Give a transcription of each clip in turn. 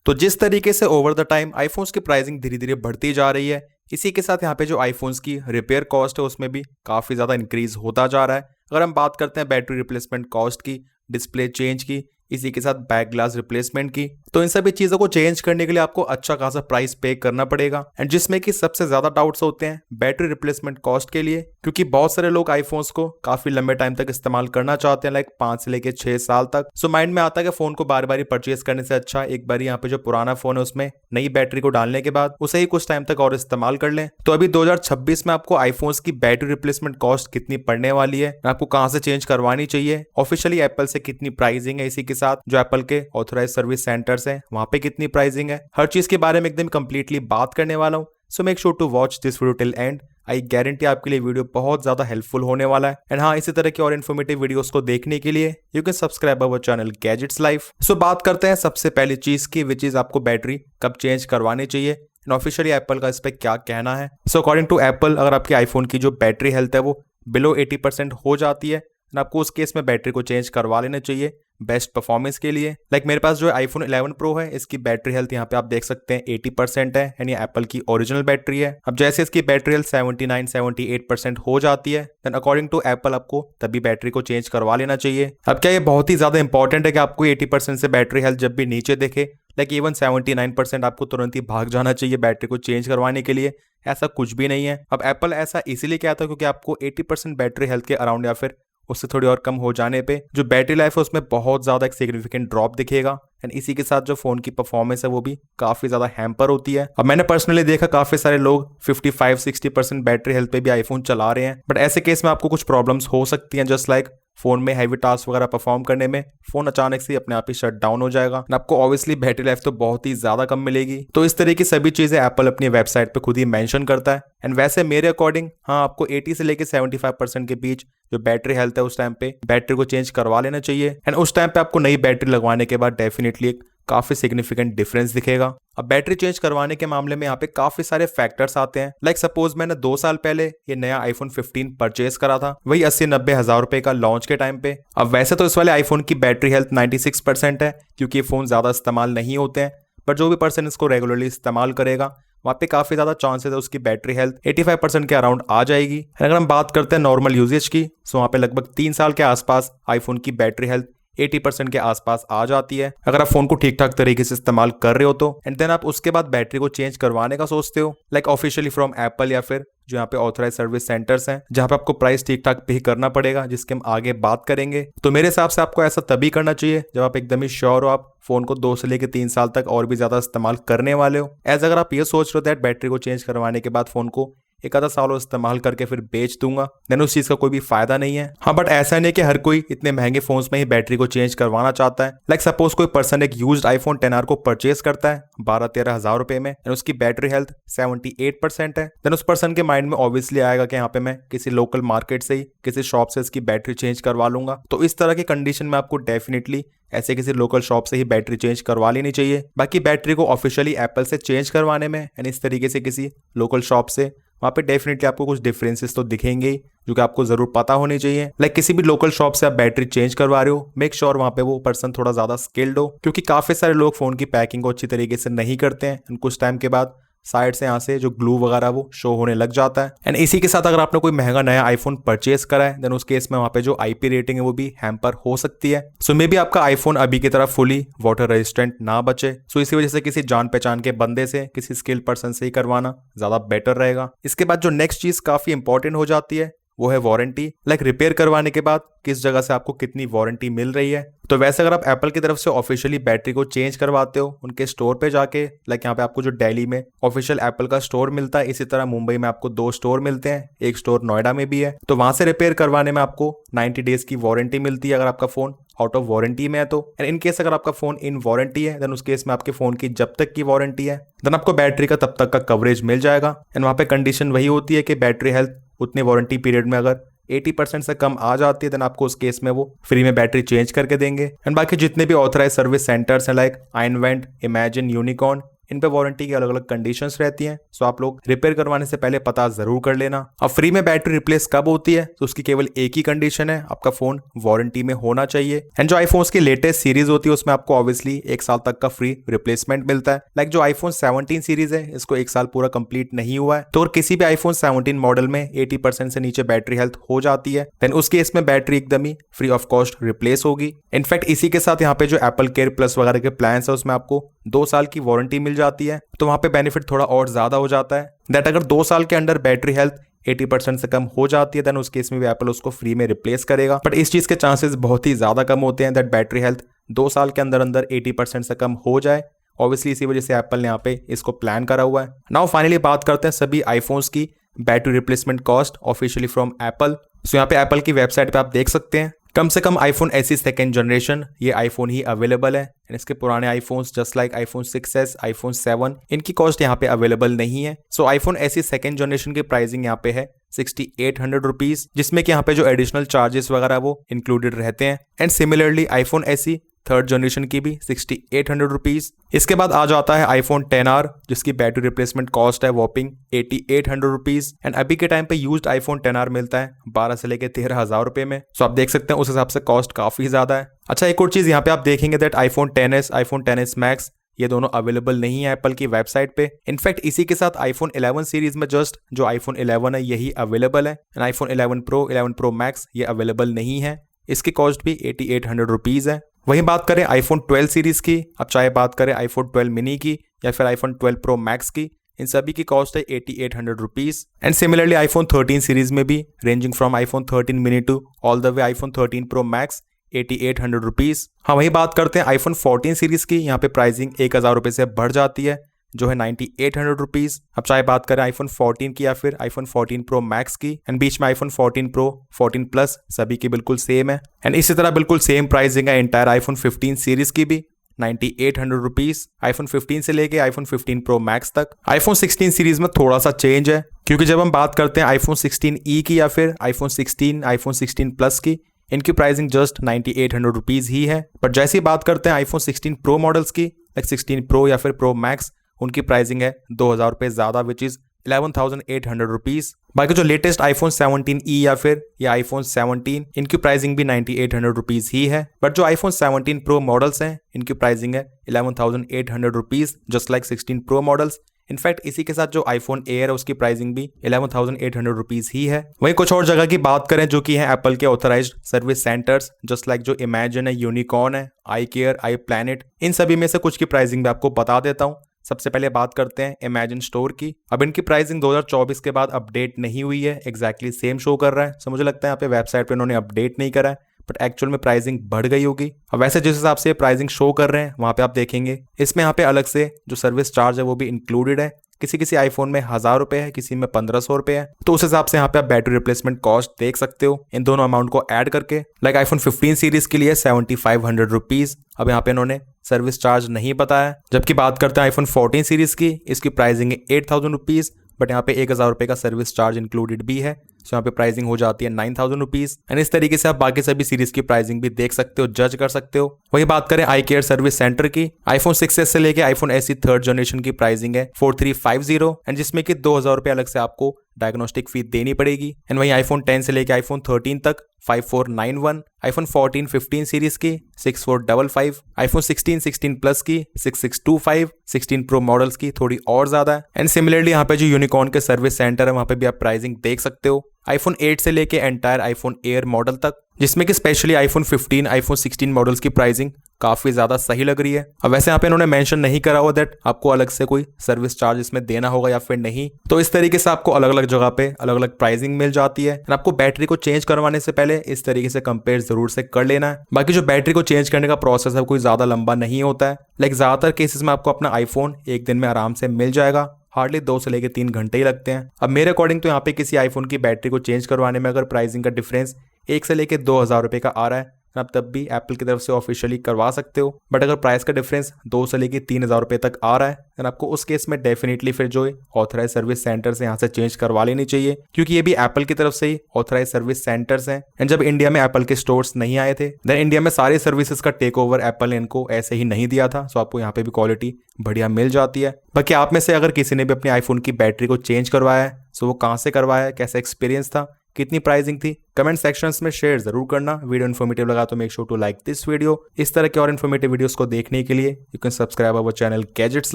तो जिस तरीके से ओवर द टाइम आईफोन्स की प्राइसिंग धीरे धीरे बढ़ती जा रही है, इसी के साथ यहाँ पे जो आईफोन्स की रिपेयर कॉस्ट है उसमें भी काफ़ी ज़्यादा इंक्रीज होता जा रहा है। अगर हम बात करते हैं बैटरी रिप्लेसमेंट कॉस्ट की, डिस्प्ले चेंज की, इसी के साथ बैक ग्लास रिप्लेसमेंट की, तो इन सभी चीज़ों को चेंज करने के लिए आपको अच्छा खासा प्राइस पे करना पड़ेगा। एंड जिसमें कि सबसे ज़्यादा डाउट्स होते हैं बैटरी रिप्लेसमेंट कॉस्ट के लिए, क्योंकि बहुत सारे लोग आईफोन्स को काफ़ी लंबे टाइम तक इस्तेमाल करना चाहते हैं, लाइक 5 से लेकर 6 साल तक। सो माइंड में आता है कि फ़ोन को बार बार परचेज करने से अच्छा एक बार यहाँ पे जो पुराना फ़ोन है उसमें नई बैटरी को डालने के बाद उसे ही कुछ टाइम तक और इस्तेमाल कर लें। तो अभी 2026 में आपको आईफोन्स की बैटरी रिप्लेसमेंट कॉस्ट कितनी पड़ने वाली है, आपको कहाँ से चेंज करवानी चाहिए, ऑफिशियली एप्पल से कितनी प्राइसिंग है, इसी के साथ जो एप्पल के ऑथराइज सर्विस सेंटर्स हैं वहां पे कितनी प्राइसिंग है, हर चीज के बारे में एकदम कंप्लीटली बात करने वाला हूं। So make sure to watch this video till end. I guarantee आपके लिए वीडियो बहुत ज्यादा हेल्पफुल होने वाला है। एंड हाँ, इसी तरह की और इन्फॉर्मेटिव वीडियोस को देखने के लिए you can subscribe our channel gadgets life. So बात करते हैं सबसे पहली चीज की, विच इज आपको बैटरी कब चेंज करवानी चाहिए एंड ऑफिशियली एप्पल का इस पर क्या कहना है। सो अकॉर्डिंग टू एप्पल, अगर आपके आईफोन की जो बैटरी हेल्थ है वो बिलो 80% हो जाती है, आपको उस केस में बैटरी को चेंज करवा लेना चाहिए बेस्ट परफॉर्मेंस के लिए। लाइक मेरे पास जो आईफोन 11 प्रो है, इसकी बैटरी हेल्थ यहाँ पे आप देख सकते हैं 80% है, यानी एप्पल की ओरिजिनल बैटरी है। अब जैसे इसकी बैटरी हेल्थ 79-78% हो जाती है, देन अकॉर्डिंग टू एप्पल आपको तभी बैटरी को चेंज करवा लेना चाहिए। अब क्या ये बहुत ही ज्यादा इंपॉर्टेंट है कि आपको 80% से बैटरी हेल्थ जब भी नीचे देखे, लाइक इवन 79% आपको तुरंत ही भाग जाना चाहिए बैटरी को चेंज करवाने के लिए? ऐसा कुछ भी नहीं है। अब एप्पल ऐसा इसीलिए कहता है क्योंकि आपको 80% बैटरी हेल्थ के अराउंड या फिर उससे थोड़ी और कम हो जाने पे जो बैटरी लाइफ है उसमें बहुत ज़्यादा एक सिग्निफिकेंट ड्रॉप दिखेगा एंड इसी के साथ जो फ़ोन की परफॉर्मेंस है वो भी काफ़ी ज़्यादा हैम्पर होती है। अब मैंने पर्सनली देखा काफ़ी सारे लोग 55-60% बैटरी हेल्थ पे भी आईफोन चला रहे हैं, बट ऐसे केस में आपको कुछ प्रॉब्लम्स हो सकती हैं, जस्ट लाइक फोन में हैवी टास्क वगैरह परफॉर्म करने में फोन अचानक से अपने आप ही शट डाउन हो जाएगा। आपको ऑब्वियसली बैटरी लाइफ तो बहुत ही ज्यादा कम मिलेगी। तो इस तरह की सभी चीजें एप्पल अपनी वेबसाइट पे खुद ही मेंशन करता है। एंड वैसे मेरे अकॉर्डिंग हाँ, आपको 80 से लेकर 75% के बीच जो बैटरी हेल्थ है उस टाइम पे बैटरी को चेंज करवा लेना चाहिए। एंड उस टाइम पे आपको नई बैटरी लगवाने के बाद डेफिनेटली एक काफी सिग्निफिकेंट डिफरेंस दिखेगा। अब बैटरी चेंज करवाने के मामले में यहाँ पे काफी सारे फैक्टर्स आते हैं। लाइक सपोज मैंने 2 साल पहले ये नया आईफोन 15 परचेज करा था, वही 80-90 हजार रुपए का लॉन्च के टाइम पे। अब वैसे तो इस वाले आईफोन की बैटरी हेल्थ 96% है क्योंकि ये फोन ज्यादा इस्तेमाल नहीं होते हैं, बट जो भी पर्सन इसको रेगुलरली इस्तेमाल करेगा वहाँ पे काफी ज्यादा चांसेस है उसकी बैटरी हेल्थ 85% के अराउंड आ जाएगी। अगर हम बात करते हैं नॉर्मल यूजेज की, तो वहाँ पे लगभग 3 साल के आसपास आईफोन की बैटरी हेल्थ 80% के आसपास आ जाती है, अगर आप फोन को ठीक ठाक तरीके से इस्तेमाल कर रहे हो तो। एंड देन आप उसके बाद बैटरी को चेंज करवाने का सोचते हो, लाइक ऑफिशियली फ्रॉम एप्पल या फिर जो यहाँ पे ऑथराइज सर्विस सेंटर्स हैं जहाँ पे आपको प्राइस ठीक ठाक पे करना पड़ेगा, जिसके हम आगे बात करेंगे। तो मेरे हिसाब से आपको ऐसा तभी करना चाहिए जब आप एकदम ही श्योर हो आप फोन को 2 से लेकर 3 साल तक और भी ज्यादा इस्तेमाल करने वाले हो। एज अगर आप ये सोच रहे हो दैट बैटरी को चेंज करवाने के बाद फोन को एक आधा साल इस्तेमाल करके फिर बेच दूंगा, देन उस चीज का कोई भी फायदा नहीं है। हाँ, बट ऐसा नहीं है कि हर कोई इतने महंगे फोन्स में ही बैटरी को चेंज करवाना चाहता है। लाइक सपोज कोई पर्सन एक यूज्ड आईफोन 10R को परचेज करता है 12-13 हजार रुपए में एंड उसकी बैटरी हेल्थ 78% है, देन उस पर्सन के माइंड में ऑब्वियसली आएगा कि यहाँ पे मैं किसी लोकल मार्केट से ही किसी शॉप से इसकी बैटरी चेंज करवा लूंगा। तो इस तरह की कंडीशन में आपको डेफिनेटली ऐसे किसी लोकल शॉप से ही बैटरी चेंज करवा लेनी चाहिए। बाकी बैटरी को ऑफिशियली एप्पल से चेंज करवाने में एंड इस तरीके से किसी लोकल शॉप से वहाँ पे डेफिनेटली आपको कुछ डिफरेंसेस तो दिखेंगे ही, जो कि आपको जरूर पता होनी चाहिए। लाइक किसी भी लोकल शॉप से आप बैटरी चेंज करवा रहे हो, मेक श्योर वहाँ पे वो पर्सन थोड़ा ज्यादा स्किल्ड हो, क्योंकि काफी सारे लोग फोन की पैकिंग को अच्छी तरीके से नहीं करते हैं। कुछ टाइम के बाद साइड से यहाँ से जो ग्लू वगैरह वो शो होने लग जाता है। एंड इसी के साथ अगर आपने कोई महंगा नया आईफोन परचेज करा है, देन उस केस में वहाँ पे जो आईपी रेटिंग है वो भी हैम्पर हो सकती है। सो मे बी आपका आईफोन अभी की तरह फुली वाटर रेजिस्टेंट ना बचे, सो इसी वजह से किसी जान पहचान के बंदे से, किसी स्किल्ड पर्सन से ही करवाना ज्यादा बेटर रहेगा। इसके बाद जो नेक्स्ट चीज काफी इंपॉर्टेंट हो जाती है वो है वारंटी। लाइक रिपेयर करवाने के बाद किस जगह से आपको कितनी वारंटी मिल रही है। तो वैसे अगर आप एप्पल की तरफ से ऑफिशियली बैटरी को चेंज करवाते हो उनके स्टोर पे जाके, लाइक यहाँ पे आपको जो दिल्ली में ऑफिशियल एप्पल का स्टोर मिलता है, इसी तरह मुंबई में आपको 2 स्टोर मिलते हैं, एक स्टोर नोएडा में भी है। तो वहां से रिपेयर करवाने में आपको 90 डेज की वारंटी मिलती है अगर आपका फोन आउट ऑफ वारंटी में है तो। एंड इन केस अगर आपका फोन इन वारंटी है, देन उस केस में आपके फोन की जब तक की वारंटी है, देन आपको बैटरी का तब तक का कवरेज मिल जाएगा। एंड वहाँ पे कंडीशन वही होती है कि बैटरी हेल्थ उतने वारंटी पीरियड में अगर 80% से कम आ जाती है, देन आपको उस केस में वो फ्री में बैटरी चेंज करके देंगे। एंड बाकी जितने भी ऑथराइज सर्विस सेंटर्स हैं लाइक आइनवेंट, इमेजिन, यूनिकॉर्न, इन पे वारंटी की अलग अलग कंडीशंस रहती हैं, सो आप लोग रिपेयर करवाने से पहले पता जरूर कर लेना। अब फ्री में बैटरी रिप्लेस कब होती है, तो उसकी केवल एक ही कंडीशन है, आपका फोन वारंटी में होना चाहिए। एंड जो आईफोन्स की लेटेस्ट सीरीज होती है उसमें आपको ऑब्वियसली 1 साल तक का फ्री रिप्लेसमेंट मिलता है। लाइक जो आईफोन 17 सीरीज है इसको 1 साल पूरा कंप्लीट नहीं हुआ है, तो अगर किसी भी आईफोन 17 मॉडल में 80% से नीचे बैटरी हेल्थ हो जाती है देन उस केस में बैटरी एकदम ही फ्री ऑफ कॉस्ट रिप्लेस होगी। इनफैक्ट इसी के साथ यहाँ पे जो एप्पल केयर प्लस वगैरह के प्लान है उसमें आपको 2 साल की वारंटी मिल जाती है, तो वहां पे बेनिफिट थोड़ा और ज्यादा हो जाता है दैट अगर 2 साल के अंदर बैटरी हेल्थ 80% से कम हो जाती है देन उस केस में भी एप्पल उसको फ्री में रिप्लेस करेगा। बट इस चीज के चांसेस बहुत ही ज्यादा कम होते हैं दैट बैटरी हेल्थ 2 साल के अंदर अंदर 80% से कम हो जाए। ऑब्वियसली इसी वजह से एप्पल ने यहाँ पे इसको प्लान करा हुआ है। नाउ फाइनली बात करते हैं सभी आईफोन्स की battery replacement cost officially from Apple. So यहाँ पे एप्पल की वेबसाइट पे आप देख सकते हैं कम से कम आईफोन SE सेकेंड जनरेशन ये आईफोन ही अवेलेबल है। इसके पुराने iPhones just like iPhone 6s, iPhone 7 इनकी कॉस्ट यहाँ पे अवेलेबल नहीं है। सो आईफोन SE सेकेंड जनरेशन की प्राइसिंग यहाँ पे है 6800 रुपीज, जिसमें कि यहाँ पे जो एडिशनल चार्जेस वगैरह वो इंक्लूडेड रहते हैं। And similarly iPhone SE third generation की भी 6800 रुपीज। इसके बाद आ जाता है आईफोन 10R जिसकी बैटरी रिप्लेसमेंट कॉस्ट है वॉपिंग 8800 रुपीज। एंड अभी के टाइम पे यूज्ड आईफोन 10R मिलता है 12 से लेके 13,000 रुपए में। सो आप देख सकते हैं उस हिसाब से कॉस्ट काफी ज्यादा है। अच्छा एक और चीज यहाँ पे आप देखेंगे that iPhone 10s, iPhone 10s max ये दोनों अवेलेबल नहीं है एप्पल की वेबसाइट पे। इनफैक्ट इसी के साथ आईफोन 11 सीरीज में जस्ट जो आईफोन 11 है यही अवेलेबल है। And iPhone 11 pro, 11 pro max ये अवेलेबल नहीं है, इसकी कॉस्ट भी 8800 रुपीज है। वहीं बात करें आईफोन 12 सीरीज की, अब चाहे बात करें आईफोन 12 मिनी की या फिर आईफोन 12 प्रो मैक्स की, इन सभी की कॉस्ट है 8800 rupees. And similarly iPhone 13 series में भी ranging from iPhone 13 mini to all the way iPhone 13 pro max 8800 rupees. हाँ वही बात करते हैं आईफोन 14 सीरीज की, यहाँ पे प्राइसिंग 1000 रुपए से बढ़ जाती है जो है 9800 रुपीज। अब चाहे बात करें आईफोन 14 की या फिर आईफोन 14 प्रो मैक्स की, एंड बीच में आईफोन 14 प्रो, 14 प्लस सभी की बिल्कुल सेम है। एंड इसी तरह बिल्कुल सेम प्राइसिंग है एंटायर आईफोन 15 सीरीज की भी 9800 रुपीज, आईफोन 15 से लेके आईफोन 15 प्रो मैक्स तक। आईफोन 16 सीरीज में थोड़ा सा चेंज है क्योंकि जब हम बात करते हैं आईफोन 16e की या फिर आईफोन 16, आईफोन 16 प्लस की, इनकी प्राइसिंग जस्ट 9800 रुपीज ही है। बट जैसे ही बात करते हैं आईफोन 16 प्रो मॉडल्स की, लाइक 16 प्रो या फिर प्रो मैक्स, उनकी प्राइसिंग है 2000 रुपए ज्यादा विच इज 11,800 रुपीज। बाकी जो लेटेस्ट आईफोन 17e या फिर ये आईफोन 17 इनकी प्राइसिंग भी 9800 रुपीज ही है। बट जो आईफोन 17 प्रो मॉडल्स हैं इनकी प्राइसिंग है 11,800 rupees just like 16 pro models. In fact इसी के साथ जो आईफोन एयर है उसकी प्राइसिंग भी 11,800 रुपीज ही है। वहीं कुछ और जगह की बात करें जो कि है एप्पल के authorised service centres just like जो इमेजिन है, यूनिकॉर्न है, आई केयर, आई प्लैनेट, इन सभी में से कुछ की प्राइसिंग भी आपको बता देता हूँ। सबसे पहले बात करते हैं इमेजिन स्टोर की। अब इनकी प्राइसिंग 2024 के बाद अपडेट नहीं हुई है, एग्जैक्टली सेम शो कर रहा है। सो मुझे लगता है यहाँ पे वेबसाइट पे इन्होंने अपडेट नहीं करा है, बट एक्चुअल में प्राइसिंग बढ़ गई होगी। अब वैसे जिस हिसाब से प्राइसिंग शो कर रहे हैं वहां पे आप देखेंगे इसमें यहाँ पे अलग से जो सर्विस चार्ज है वो भी इंक्लूडेड है। किसी किसी आईफोन में 1000 रुपए है, किसी में 1500 रुपए है, तो उस हिसाब से यहाँ पे आप बैटरी रिप्लेसमेंट कॉस्ट देख सकते हो इन दोनों अमाउंट को ऐड करके। लाइक आईफोन 15 सीरीज के लिए 7500 रुपीज, अब यहाँ पे इन्होंने सर्विस चार्ज नहीं बताया। जबकि बात करते हैं आईफोन 14 सीरीज की, इसकी प्राइसिंग है 8000 रुपीज, बट यहाँ पे 1000 रुपए का सर्विस चार्ज इंक्लूडेड भी है। सो यहाँ पे प्राइसिंग हो जाती है 9000 रुपीज। एंड इस तरीके से आप बाकी सभी सीरीज की प्राइसिंग भी देख सकते हो, जज कर सकते हो। वही बात करें आई केयर सर्विस सेंटर की, आईफोन 6s से लेके आईफोन SE थर्ड जनरेशन की प्राइसिंग है 4350, एंड जिसमें कि 2000 रुपए अलग से आपको डायग्नोस्टिक फी देनी पड़ेगी। एंड वही आईफोन 10 से लेके आईफोन 13 तक 5491, आईफोन 14 15 सीरीज की 6455, आईफोन 16 प्लस की 6625, 16 प्रो मॉडल्स की थोड़ी और ज्यादा है। एंड सिमिलरली यहाँ पे जो यूनिकॉर्न के सर्विस सेंटर है वहां पे भी आप प्राइसिंग देख सकते हो आईफोन 8 से लेके एंटायर आईफोन एयर मॉडल तक, जिसमें कि स्पेशली आईफोन 15, आईफोन 16 मॉडल्स की प्राइसिंग काफी ज्यादा सही लग रही है। अब वैसे यहाँ पे इन्होंने मेंशन नहीं करा हुआ दैट आपको अलग से कोई सर्विस चार्ज इसमें देना होगा या फिर नहीं, तो इस तरीके से आपको अलग अलग जगह पे अलग अलग प्राइसिंग मिल जाती है। आपको बैटरी को चेंज करवाने से पहले इस तरीके से कंपेयर जरूर से कर लेना है। बाकी जो बैटरी को चेंज करने का प्रोसेस है कोई ज्यादा लंबा नहीं होता है। लाइक ज्यादातर केसेस में आपको अपना आईफोन एक दिन में आराम से मिल जाएगा, हार्डली 2 से लेके 3 घंटे ही लगते हैं। अब मेरे अकॉर्डिंग तो यहाँ पे किसी आईफोन की बैटरी को चेंज करवाने में अगर प्राइसिंग का डिफरेंस 1 से लेके 2000 रुपए का आ रहा है आप तब भी एप्पल की तरफ से ऑफिशियली करवा सकते हो। बट अगर प्राइस का डिफरेंस 2 से लेकर 3,000 रुपये तक आ रहा है देन आपको उस केस में डेफिनेटली फिर जो ऑथराइज सर्विस सेंटर से यहाँ से चेंज करवा लेनी चाहिए, क्योंकि ये भी एप्पल की तरफ से ही ऑथराइज सर्विस सेंटर्स हैं। एंड जब इंडिया में एप्पल के स्टोर्स नहीं आए थे देन इंडिया में सारे सर्विसेज का टेक ओवर एप्पल ने इनको ऐसे ही नहीं दिया था। सो आपको यहाँ पे भी क्वालिटी बढ़िया मिल जाती है। बाकी आप में से अगर किसी ने भी अपने आईफोन की बैटरी को चेंज करवाया है, सो वो कहाँ से करवाया है, कैसा एक्सपीरियंस था, कितनी प्राइसिंग थी, कमेंट सेक्शंस में शेयर जरूर करना। वीडियो इन्फॉर्मेटिव लगा तो make sure to like this video. इस तरह के और इन्फॉर्मेटिव वीडियोस को देखने के लिए you can subscribe our channel gadgets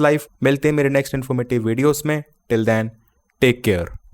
life. मिलते हैं मेरे नेक्स्ट इन्फॉर्मेटिव वीडियोस में। Till then take care.